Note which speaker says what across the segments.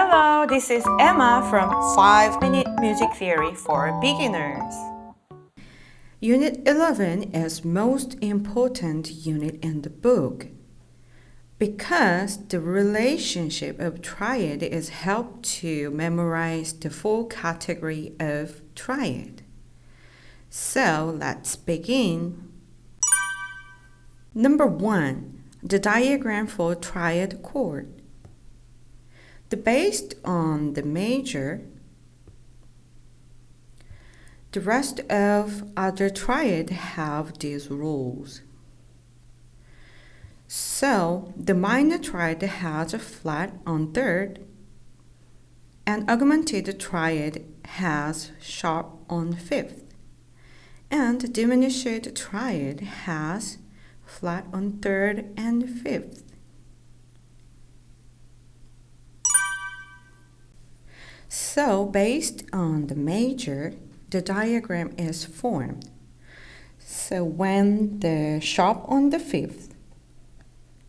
Speaker 1: Hello, this is Emma from 5-Minute Music Theory for Beginners.
Speaker 2: Unit 11 is most important unit in the book because the relationship of triad is helped to memorize the full category of triad. So let's begin. Number 1. The diagram for triad chord. Based on the major, the rest of other triad have these rules. So the minor triad has a flat on third, and augmented triad has sharp on fifth, and diminished triad has flat on third and fifth. So based on the major, the diagram is formed. So when the sharp on the fifth,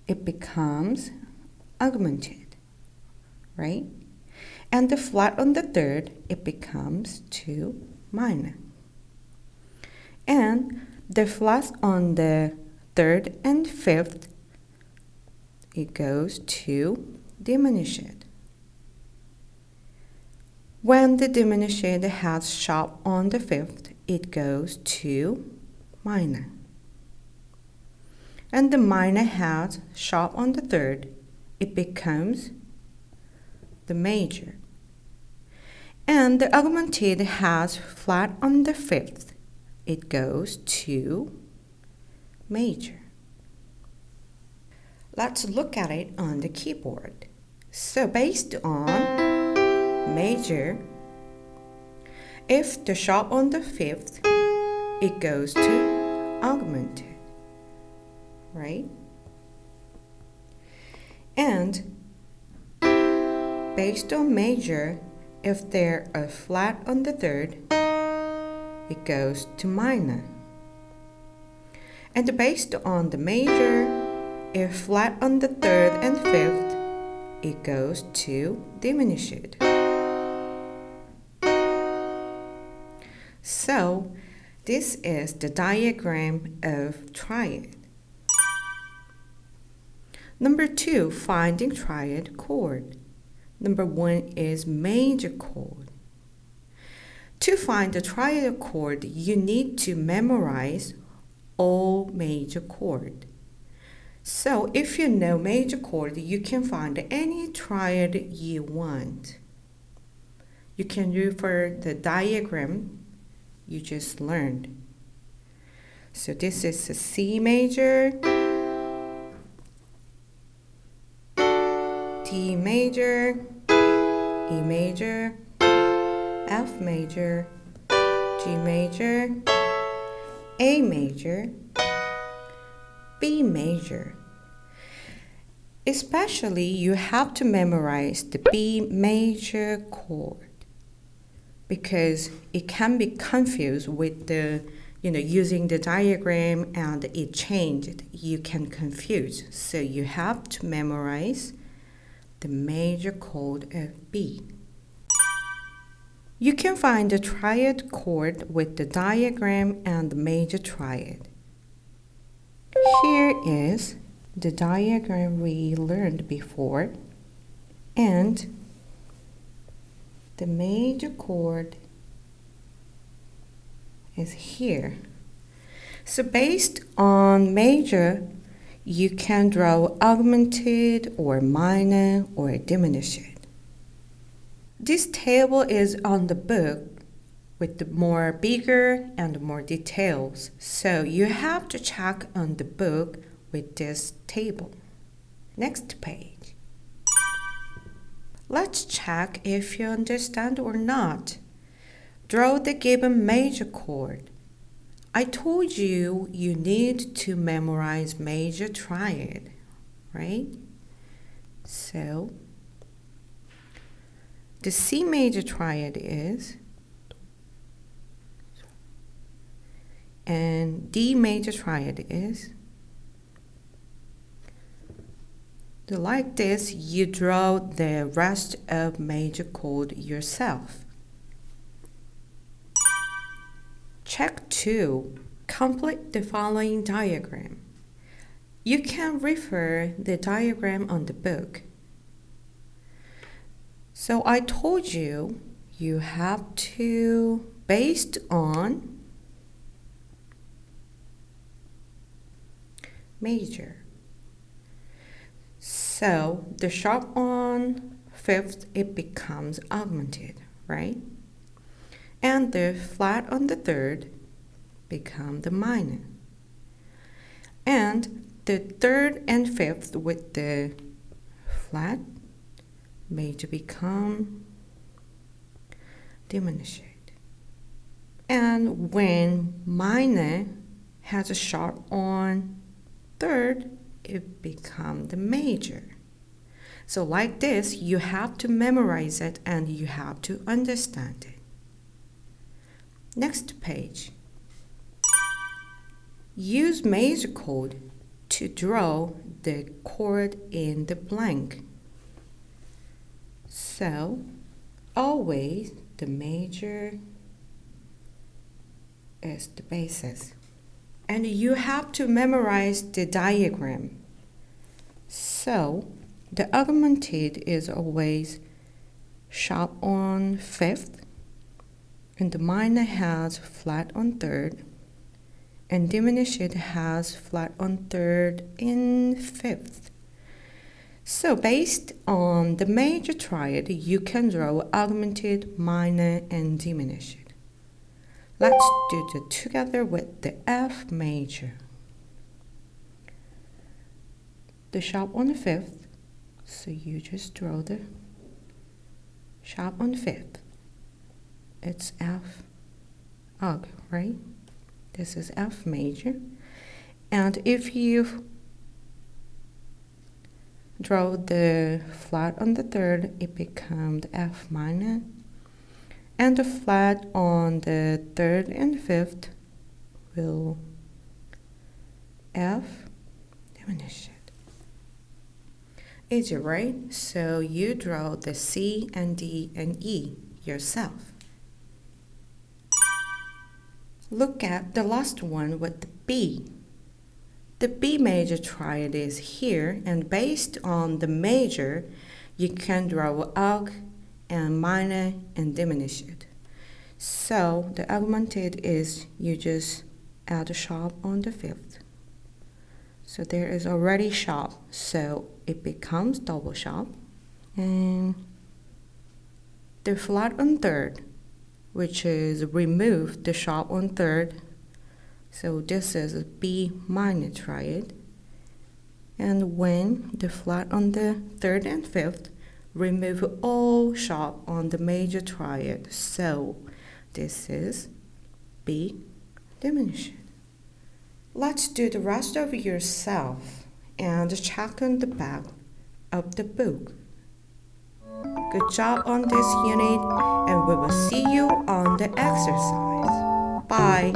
Speaker 2: it becomes augmented, right? And the flat on the third, it becomes 2 minor. And the flat on the third and fifth, it goes to diminished. When the diminished has sharp on the fifth, it goes to minor. And the minor has sharp on the third, it becomes the major. And the augmented has flat on the fifth, it goes to major. Let's look at it on the keyboard. So based on major, if the sharp on the fifth, it goes to augmented, right? And based on major, if there are flat on the third, it goes to minor. And based on the major, if flat on the third and fifth, it goes to diminished. So, this is the diagram of triad. Number 2, finding triad chord. Number 1 is major chord. To find the triad chord, you need to memorize all major chord. So, if you know major chord, you can find any triad you want. You can refer the diagram you just learned. So this is a C major, D major, E major, F major, G major, A major, B major. Especially you have to memorize the B major chord, because it can be confused with the, using the diagram and it changed. You can confuse. So you have to memorize the major chord of B. You can find the triad chord with the diagram and the major triad. Here is the diagram we learned before, and the major chord is here. So based on major, you can draw augmented or minor or diminished. This table is on the book with the more bigger and more details. So you have to check on the book with this table. Next page. Let's check if you understand or not. Draw the given major chord. I told you you need to memorize major triad, right? So, the C major triad is, and D major triad is, So like this, you draw the rest of major chord yourself. Check 2. Complete the following diagram. You can refer the diagram on the book. So I told you, you have to, based on major. So the sharp on 5th, it becomes augmented, right? And the flat on the 3rd become the minor. And the 3rd and 5th with the flat major become diminished. And when minor has a sharp on 3rd, it becomes the major. So like this, you have to memorize it and you have to understand it. Next page. Use major chord to draw the chord in the blank. So, always the major is the basis. And you have to memorize the diagram. So, the augmented is always sharp on 5th, and the minor has flat on 3rd, and diminished has flat on 3rd and 5th. So based on the major triad, you can draw augmented, minor, and diminished. Let's do it together with the F major. The sharp on the 5th, so you just draw the sharp on 5th. It's F aug, right? This is F major. And if you draw the flat on the 3rd, it becomes F minor. And the flat on the 3rd and 5th will F diminished. Easy, right? So you draw the C and D and E yourself. Look at the last one with the B. The B major triad is here, and based on the major, you can draw aug and minor and diminished. So the augmented is you just add a sharp on the 5th. So there is already sharp, so it becomes double sharp. And the flat on 3rd, which is remove the sharp on 3rd. So this is a B minor triad. And when the flat on the 3rd and 5th, remove all sharp on the major triad. So this is B diminished. Let's do the rest of yourself and check on the back of the book. Good job on this unit, and we will see you on the exercise. Bye.